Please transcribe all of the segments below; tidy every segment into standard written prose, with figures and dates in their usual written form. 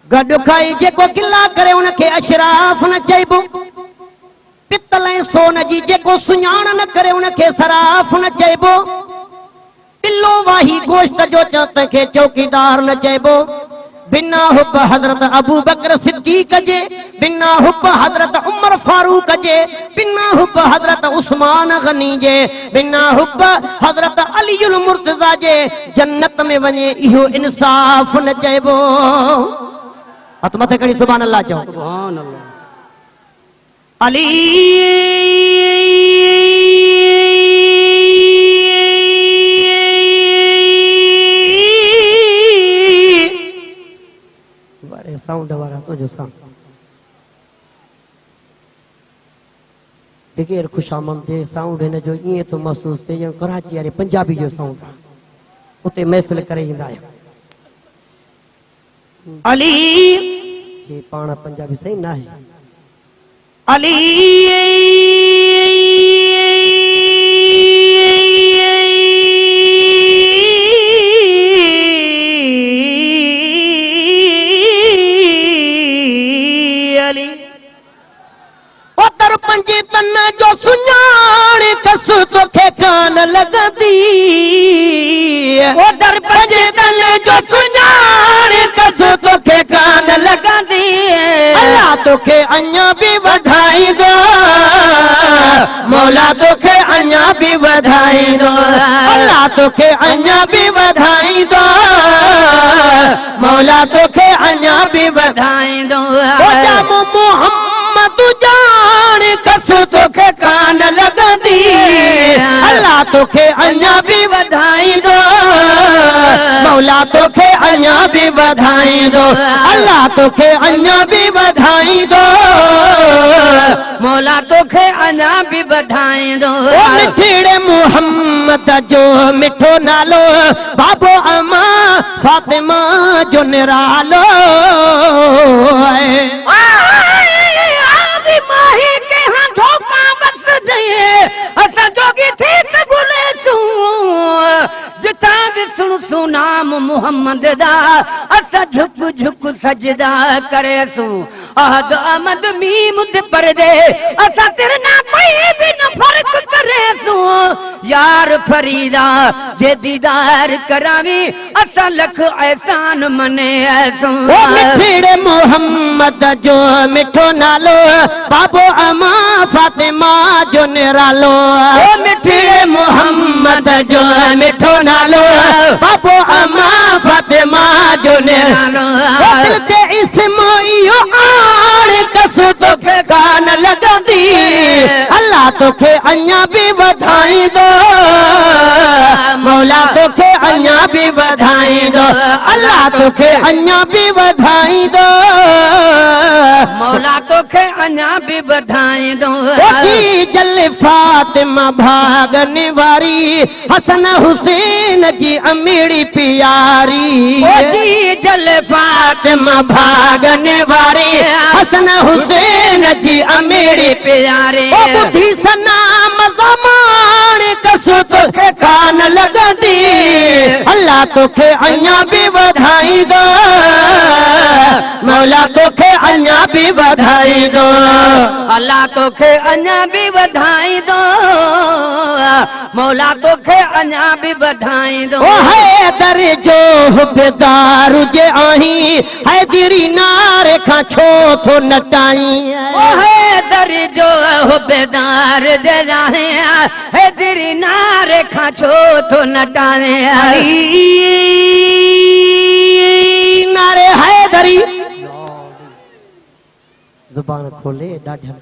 गॾु खाई जेको किला करे उनखे अशराफ न चइबो। पितल ऐं सोन जी जेको सुञाण न करे उनखे सराफ न चइबो। पिल्लो वाही गोश्त जो तंहिंखे चौकीदार न चइबो। बिना हुब हज़रत अबू बकर सिद्दीक़ जे, बिना हुब हज़रत उमर फारूक जे, बिना हुब हज़रत उस्मान गनी जे, बिना हुब हज़रत अलीउल मुर्तज़ा जे जन्नत में वञे इहो इंसाफ न चइबो। हथ मथे खणी सुभान अल्लाह चओ। सुभान अल्लाह। अली बड़े साउंड वाला तो जो साउंड बगैर खुशामद जे साउंड हिन जो ईअं तो महसूस थिए ॼण कराची वारे पंजाबी जो साउंड उते महफ़िल करे ईंदा आहियूं। अली ये पाण पंजाबी सही ना है। अली अली ओतर पंजे तन जो सुञाण कस तोखे कान लगदी। ओतर पंजे तन जो सुञाण कस तोखे कान लगदी। अल्लाह तोखे अञा भी वधाई दो, मौला तोखे अञा भी वधाई दो। अल्लाह तोखे अञा भी वधाई दो, मौला तोखे अञा भी वधाई दो। मोहम्मद जान कस तोखे कान लगदी। अल्लाह तोखे अञा भी वधाई दो, मौला तोखे अञा भी वधाई दो। अल्लाह तोखे अञा भी वधाई दो, मौला तोखे अञा भी वधाई दो। मिठड़े मोहम्मद जो मिठो नालो, बाबो अमा फातिमा जो निरालो। माही के हाँ धोखा बस दे असा जोगी थी त गुले सू जिता भी सुन नाम मोहम्मद दा असा झुक झुक सजदा करे सू। अहद अहमद मीम दे परदे असा तेरे ना कोई भी न फर्क करे सू। यार फरीदा जे दीदार करावी असा लख एहसान मने ऐसो। ओ मिठड़े मोहम्मद जो मिठो नालो, बाबो अमा फातिमा जो निरालो। ओ मिठड़े मोहम्मद जो मिठो नालो, बाबो अमा फातिमा जो निरालो। दिल ते इस्म इयो आण कस तोखे कान लगदी। अल्लाह तोखे अञा भी वधाई दो, मौला तोखे अञा भी वधाई दो। अल्लाह तोखे अञा भी वधाई दो, मौला तोखे अञा भी वधाई दो। जल फातिमा भागने वारी, हसन हुसैन जी अमीड़ी प्यारी। जल फातिमा भागने वारी, हसन हुसैन जी अमीड़ी प्यारी। बुद्धि सनाम ज़मान कस तोखे कान लगदी। अल्लाह तोखे अञा भी वधाई दो, मौला तोखे अञा भी वधाई दो। अल्लाह तोखे अञा भी वधाई दो, मौला तोखे अञा भी वधाई दो। ओ हैदर जो हुबदार जे आही, हैदरी नारे खां छो थो नटाई। ओ हैदर जो हुबदार जे आही, हैदरी नारे खां छो थो नटाई। नारे हैदरी जुबान खोले ॾाढा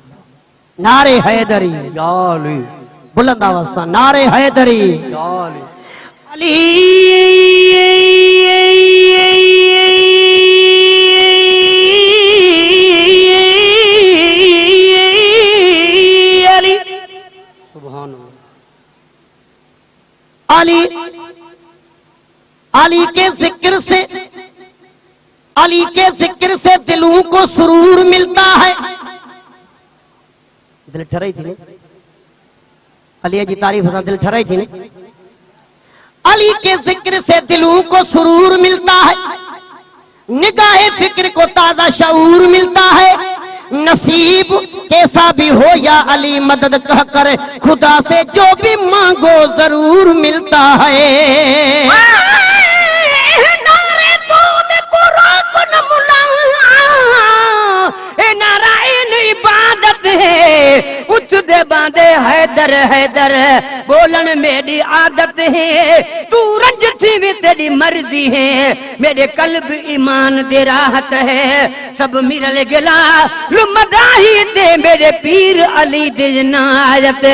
नारे हैदरी बुलंद आवाज़ सां नारे हैदरी। अली अली सुभान अली। अली के जिक्र से, अली के जिक्र से दिलों को सुरूर मिलता है। दिल ठराई थी, अली जी तारीफ से दिल ठराई थी। अली के जिक्र से दिलों को सुरूर मिलता है, निगाहे फिक्र को ताजा शऊर मिलता है। नसीब कैसा भी हो या अली मदद कहकर खुदा से जो भी मांगो जरूर मिलता है। नारे तो में कुरान मुला ए नारायण इबादत है उच्च दे बांधे हैदर हैदर बोलन मेरी आदत है। तू रंज थी भी तेरी मर्जी है मेरे कल्ब ईमान दे राहत है। सब मिरल गिला लुमदाही दे मेरे पीर अली दे नायत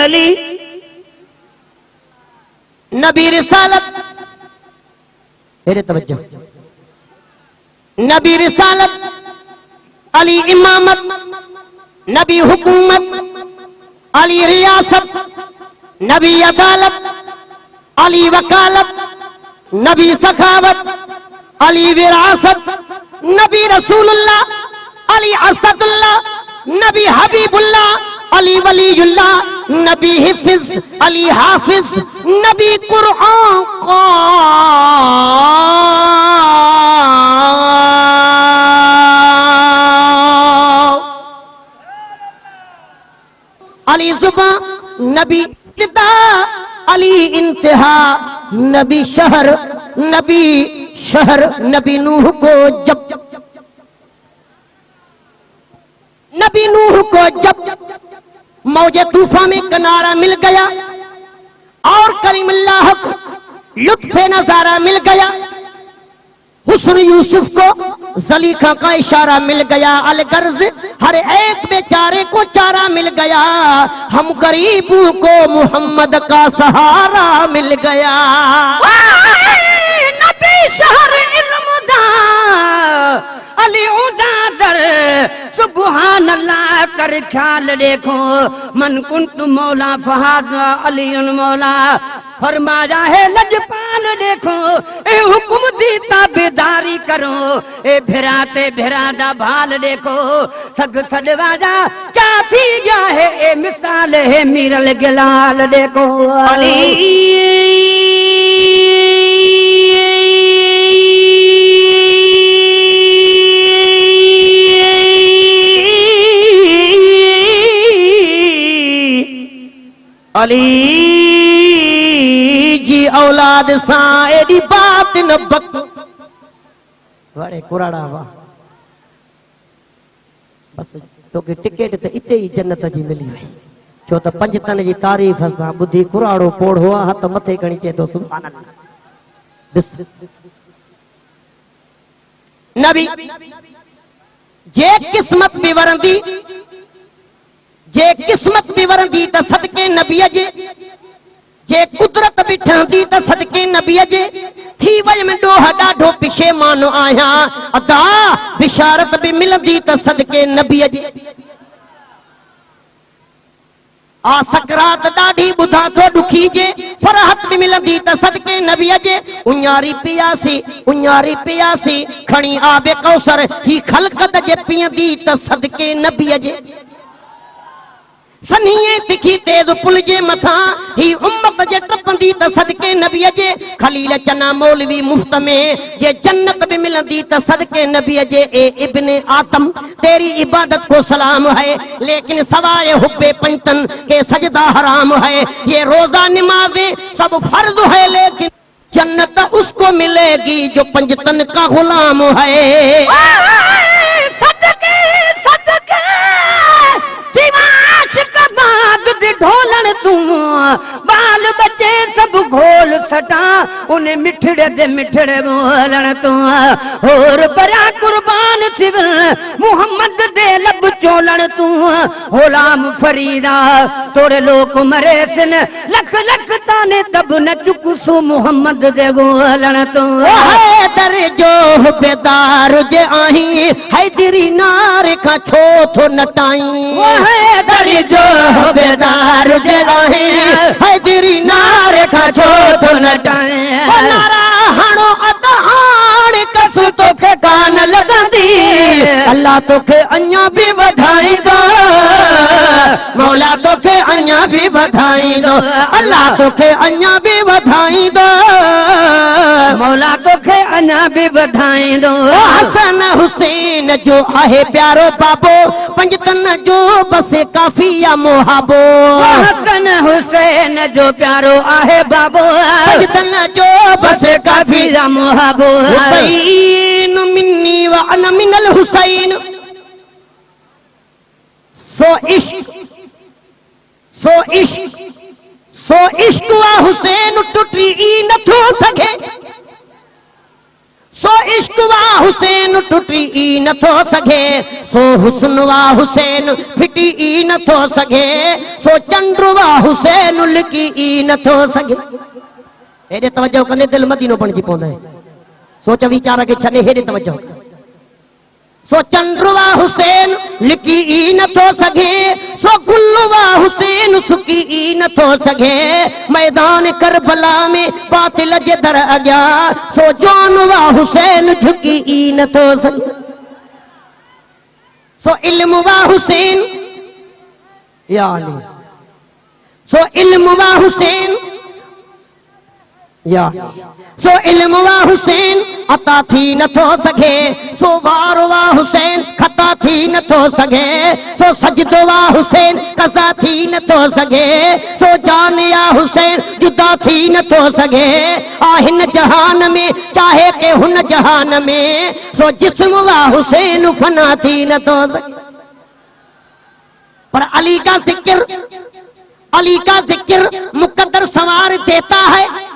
अली नबी रिसालत, मेरे तवज्जो, नबी रिसालत, अली इमामत, नबी हुकूमत, अली रियासत, नबी अदालत, अली वकालत, नबी सखावत, अली विरासत, नबी रसूलुल्लाह, अली असदुल्लाह, नबी हबीबुल्लाह, अली वलीयुल्लाह, नबी हिफिज, अली हाफिज, नबी कुरआन का अली जुबा, नबी इब्तिदा, अली इंतहा, नबी शहर, नबी नूह को जब मौजे तूफान में किनारा मिल गया और करीमुल्लाह को लुत्फ़े नजारा मिल गया। हुस्न यूसुफ को जलीखा का इशारा मिल गया। अलगर्ज हर एक बेचारे को चारा मिल गया। हम गरीबों को मोहम्मद का सहारा मिल गया। नबी शहर इल्म दा अली उदादर सुबहान अल्लाह कर ख्याल देखो मन कुंत मौला फहाद अली मौला फरमाया है लजपाल देखो ए हुक्म दी ताबेदारी करो ए भिराते भिरादा भाल देखो सग सदवाजा क्या थी गया है ए मिसाल है मीरल गिलाल देखो अली अली जी औलाद सां एडी बात न बक वड़े कुराड़ा वाह बस तोखे टिकट त इते ई जन्नत जी मिली वई छो त पंजतन जी तारीफ़ सां ॿुधी कुराड़ो पोड़ो आहे हथ मथे खणी चए थो सुभान अल्लाह। नबी जे किस्मत बि वरंदी जे किस्मत बि वरंदी त सदके नबीअ जे कुदरत बि ठहंदी त सदके नबीअ जे थी वई में ॾोह ॾाढो पिशेमान आहियां अदा बिशारत बि मिलंदी त सदके नबीअ जे आ सकरात ॾाढी ॿुधा थो ॾुखी जे फरहत बि मिलंदी त सदके नबीअ जे उञारी पियासी खणी आबे कौसर ही खलकत जे पीअंदी त सदके नबीअ जे सनीए तिखी तेज पुल जे मथा ही उम्मत जे टपंदी त सदके नबीअ जे खलील चना मौलवी मुफ्त में जे जन्नत भी मिलंदी त सदके नबीअ जे ए इब्ने आतम तेरी इबादत को सलाम है लेकिन सवाए हुब्बे पंचतन के सजदा हराम है। ये रोजा नमाजें सब फर्ज है लेकिन जन्नत उसको मिलेगी जो पंचतन का गुलाम है। सदके सदके ढोलन तू बाल बच्चे सब घोल सटा उन्हें मिठड़े दे मिठड़े बोलन तू और बड़ा कुर्बान थिव मुहम्मद दे लब चोलन तू गुलाम फरीदा तोड़े लोग मरे सिन लख लख ताने तब न चुकसू मुहम्मद दे बोलन तू दर जो बेदार जे आही हैदरी नार का छो थो नटाई दर जो बेदार जे आही हैदरी नार का छो थो नटाई नारा हणो अदहाण कसु तोखे कान लगंदी अल्लाह तोखे अञा भी वधाई दो मौला तोखे अञा भी वधाई दो अल्लाह तोखे अञा भी वधाई दो मौला तोखे अञा बि वधाई दो हसन हुसैन जो आहे प्यारो बाबो पंजतन जो बस काफी या मोहाबो हसन हुसैन जो प्यारो आहे बाबो पंजतन जो बस काफी या मोहबो हुसैन मिन्नी व अना मिनल हुसैन सो इश्क वा हुसैन टुटी न थो सघे सो इश्क वा हुसैन टुटी न थो सघे सो हुस्न वा हुसैन फिटी न थो सघे सो चंद्र वा हुसैन लिकी न थो सघे हेॾे तवजो कंदे दिल मदीनो बणिजी पवंदो आहे सोच वीचार खे छॾे हेॾे तवजो सो चंद्रवा हुसैन लिकी न थो सघे सो गुलवा हुसैन सुकी न थो सघे मैदान करबला में बातिल जे दर अॻियां सो जानवा हुसैन झुकी न थो सघे सो इल्म वा हुसैन या अली सो इल्म वा हुसैन या सो इल्म वा हुसैन अता थी न थो सघे सो वार वा हुसैन खता थी न थो सघे सो सजदो वा हुसैन कज़ा थी न थो सघे सो जान या हुसैन जुदा थी न थो सघे हिन जहान में चाहे के हुन जहान में सो जिस्म वा हुसैन फना थी न थो सघे पर अली का जिक्र मुकद्दर सवार देता है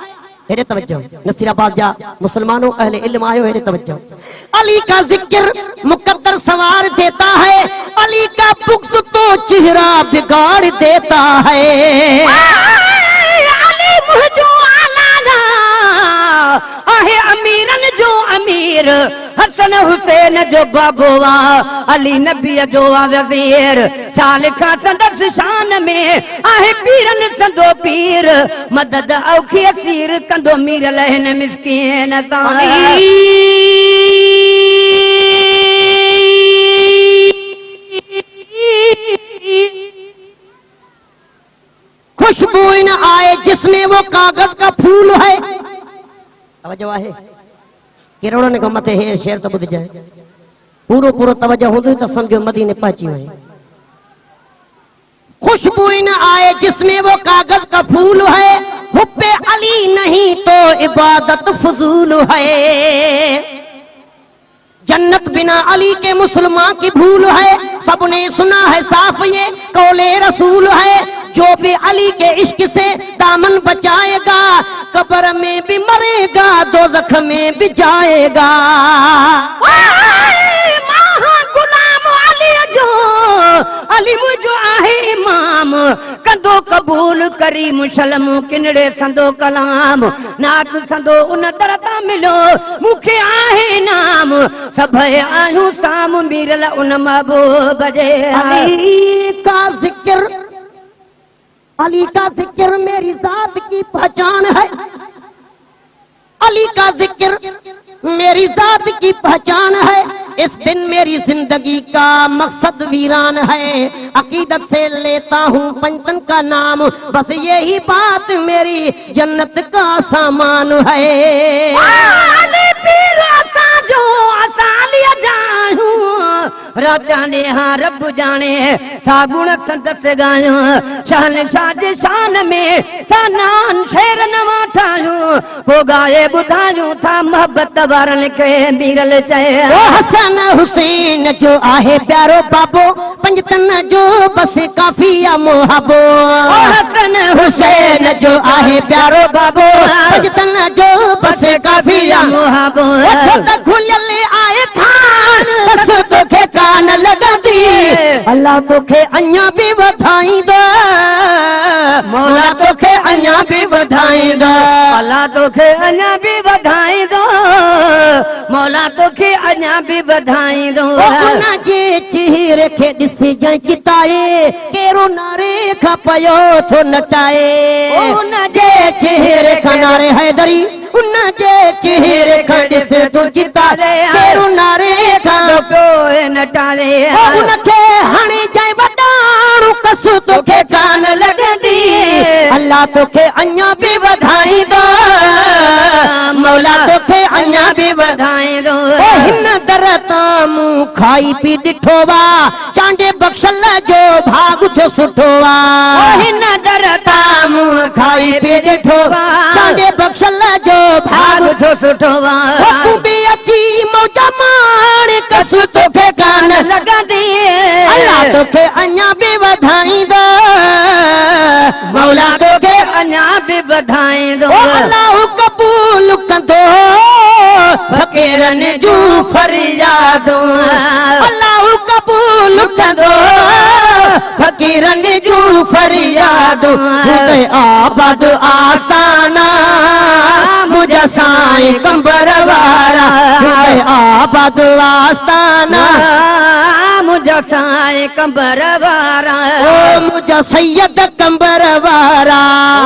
हेरे तवज्जो नसीराबाद जा मुसलमानों अहले इल्म आयो हेरे तवज्जो अली का जिक्र मुकद्दर सवार देता है अली का बुग़्ज़ तो चेहरा बिगाड़ देता है अली मुझो आलाना आहे अमीरन जो अमीर हसन हुसैन जो बाबोवा अली नबी जो वज़ीर चाल का संदस शान में आहे पीरन संदो पीर मदद औखी असीर कंदो मीर लहन मिस्कीन खुशबू न आए जिसमें वो कागज का फूल है तवज्जो आहे किरणों ने मथे हे शेर तो बुध जाए पूरो पूरो तवज्जो हो तो समझो मदीने पहुंची हुई खुशबू न आए जिसमें वो कागज का फूल है हुब्बे अली नहीं तो इबादत फजूल है जन्नत बिना अली के मुसलमान की भूल है सबने सुना है साफ ये कौले रसूल है जो भी अली के इश्क से दामन बचाएगा कब्र में भी मरेगा दोज़ख में भी जाएगा गुलाम अली जो अली मुझो आहे इमाम कंदो कबूल करी मुसलम किनड़े संदो कलाम नात संदो उन तरता मिलो मुखे आहे नाम सब आयूं साम मीरल उन महबूब जे अली का जिक्र मेरी जात की पहचान है अली का जिक्र मेरी जात की पहचान है इस दिन मेरी जिंदगी का मकसद वीरान है अकीदत से लेता हूँ पंचतन का नाम बस यही बात मेरी जन्नत का सामान है रब जाने हाँ रब जाने था गुण संदस गायो शान शाज शान में था नान शेर नवा ठायूं पो गाए बुधायूं था मोहब्बत वारन के मीरल चए हसन हुसैन जो आहे प्यारो बाबो पंजतन जो बस काफी या मोहबो हसन हुसैन जो आहे प्यारो बाबो पंजतन जो बस काफी या मोहबो छत खुलल आए खान बस तोखे कान लगंदी अल्लाह तोखे अञा भी वधाई दो मौला तोखे अञा भी वधाई दो अल्लाह तोखे अञा भी वधाई दो मौला तोखे अञा भी वधाई दो उन जे चेहरे खे ॾिसी जाए चिताए केरो नारे खां पयो थो नटाए उन जे चेहरे खां नारे हैदरी उन जे चेहरे खां ॾिस तूं चिताए केरो नारे ॿुधाए उनखे हाणे जाए वॾाणो कसु तोखे कान लॻंदी अल्लाह तोखे अञा बि वधाईंदो मौला तोखे अञा बि वधाईंदो हिन दर तां मूं खाई पी ॾिठो वा चांडे बख़्शल जो भाग जो सुठो वा हिन दर तां मूं खाई पी ॾिठो वा चांडे बख़्शल जो भाग जो सुठो वा तूं बि अची मौज माण कसु तोखे कान लॻंदी अल्लाह तोखे अञा बि वधाईंदो मौला तोखे अञा बि वधाईंदो अल्लाह क़बूल कंदो फ़क़ीरनि जूं फरियादूं अल्लाह क़बूल कंदो फ़क़ीरनि जूं फरियादूं आबाद आस्ताना मुंहिंजा साईं कंबर वारा आबाद आस्ताना मुंहिंजा साईं कंबर वारा ओ मुंहिंजा सैयद कंबर वारा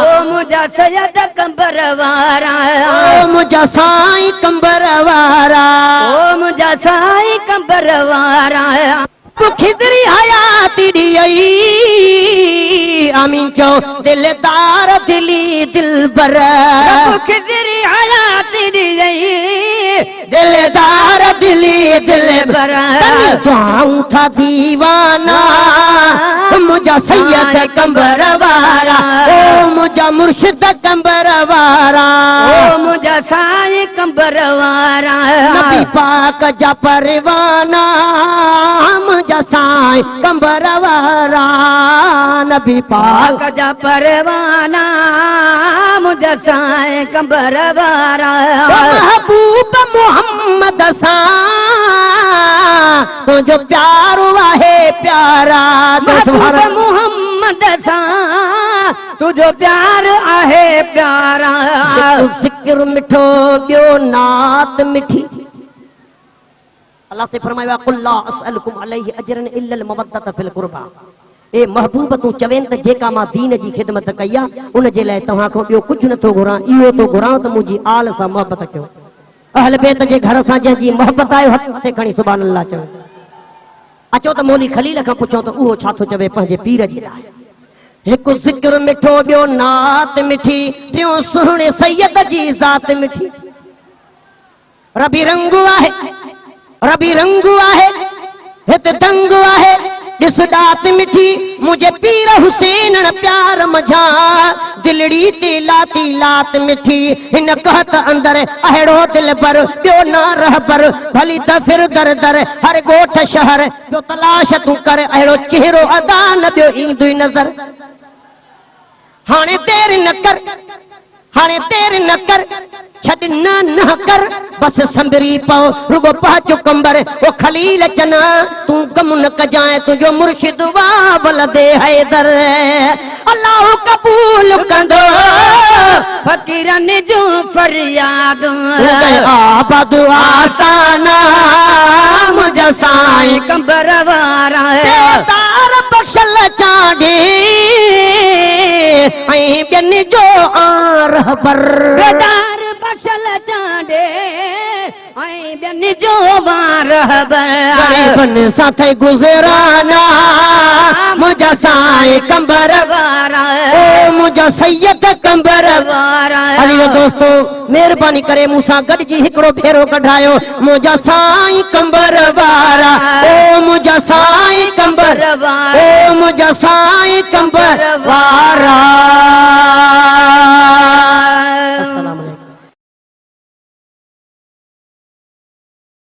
ओ मुंहिंजा सैयद कंबर वारा ओ मुंहिंजा साईं कंबर वारा ओ मुंहिंजा साईं कंबर वारा खिदरी हयाती ॾियई आमीन चओ दिलदार दिली दिलबर खिदरी हयाती ॾियई दिलदार दिली दिलबर दुआऊं था दीवाना मुंहिंजा सैयद कंबर वारा ओ मुंहिंजा मुर्शिद कंबर वारा ओ मुंहिंजा साईं कंबर वारा नबी पाक जा परवाना मुंहिंजा साईं कंबर वारा नबी पाक जा परवाना मुंहिंजा साईं कंबर वारा महबूब मोहम्मद सां तुंहिंजो प्यारो आहे प्यारा महबूब मोहम्मद सां तुंहिंजो प्यार आहे प्यारा ज़िक्र मिठो ॿियो नात मिठी अल्लाह से फरमाया कुल ला असअलकुम अलैहि अजरन इल्लल मवद्दत फिल कुर्बा ए महबूब तू चवें त जेका मां दीन जी खिदमत कई आहे उन जे लाइ तव्हां खां ॿियो कुझु नथो घुरां इहो तो घुरां त मुंहिंजी आल सां मोहबत कयो अहल बैत जे घर सां जंहिंजी मोहबत आहे हथ खणी सुभान अल्लाह चओ अचो त मौली खलील खां पुछो त उहो छा थो चवे पंहिंजे पीर जी लाइ हिकु ज़िक्र मिठो ॿियो नात मिठी टियों सुहिणे सैयद जी ज़ात मिठी रबी रंग आहे रबी रंग आहे हिते दंग आहे ॾिस ॾात मिठी मुंहिंजे पीर हुसैन प्यार मझा दिलड़ी ते लाती लात मिठी हिन कहत अंदर अहिड़ो दिल पर ॿियो न रहबर भली त फिर दर दर हर ॻोठ शहर ॿियो तलाश तूं कर अहिड़ो चेहरो अदा न ॿियो ईंदुई नज़र हाणे देर न कर हाणे देर न कर छॾ न कर बस संभरी पओ रुगो पहुचो कंबर ओ खलील चना तू गम न कजाए तुझो मुर्शिद वाबल दे हैदर अल्लाह कबूल कंदो फकीरनि जूं फरियादूं आबाद आस्ताना मुंहिंजा साईं कंबर वारा तार बख़्शल चांडे ऐं ॿियनि जो रहबर बेदार बख़्शल चांडे ऐं ॿियनि जो रहबर साथे गुज़राना मुंहिंजा साईं कंबर वारा ओ मुंहिंजा सैयद कंबर वारा हली दोस्तो महिरबानी करे मूंसां गॾिजी हिकिड़ो भेरो कढायो मुंहिंजा साईं कंबर वारा ओ मुंहिंजा साईं कंबर वारा ओ मुंहिंजा साईं कंबर वारा